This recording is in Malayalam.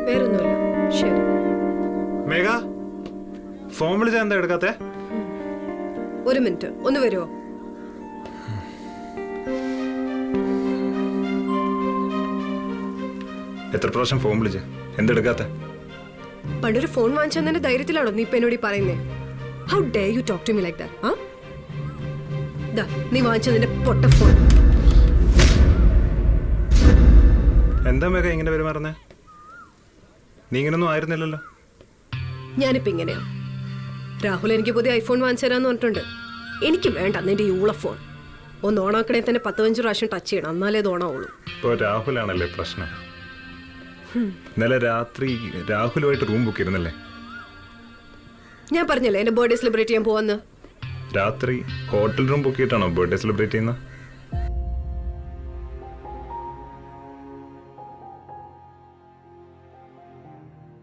വേറൊന്നുമില്ല. ശരി. മേഘ, ഫോൺ വിളിച്ചാ എന്താ എടുക്കാത്തെ? ഒരു മിനിറ്റ്, ഒന്ന് വരുമോ? എത്ര പ്രാവശ്യം ഫോൺ വിളിച്ച എന്തെടുക്കാത്ത? പണ്ടൊരു ഫോൺ വാങ്ങിച്ചതിന്റെ ധൈര്യത്തിലാണോ നീ ഇപ്പൊ എന്നോട് പറയുന്നേ? How dare you talk to me like that? നീ വാങ്ങിച്ചതിന്റെ പൊട്ട ഫോൺ. എന്താ മേഘ ഇങ്ങനെ പെരുമാറുന്നേ? നീ ഇങ്ങനൊന്നും ആയിരുന്നില്ലല്ലോ. ഞാനിപ്പോ ഇങ്ങനെയാ. രാഹുൽ എനിക്ക് പുതിയ ഐഫോൺ വാങ്ങിച്ചു തരാന്ന് പറഞ്ഞിട്ടുണ്ട്. എനിക്ക് വേണ്ട നിന്റെ യൂള ഫോൺ. ഒന്ന് ഓണാക്കണേ തന്നെ 10-15 പ്രാവശ്യം ടച്ച് ചെയ്യണം, എന്നാലേ ഇത് ഓണാവുള്ളൂ. ഇപ്പൊ രാഹുലാണല്ലേ പ്രശ്നം. ഇന്നലെ രാത്രി രാഹുലുമായിട്ട് റൂം ബുക്ക് ചെയ്തിരുന്നല്ലേ? ഞാൻ പറഞ്ഞല്ലേ എന്റെ ബർത്ത്ഡേ സെലിബ്രേറ്റ് ചെയ്യാൻ പോവാന്ന്. രാത്രി ഹോട്ടൽ റൂം ബുക്ക് ചെയ്തിട്ടാണോ ബർത്ത്ഡേ സെലിബ്രേറ്റ് ചെയ്യുന്നത്?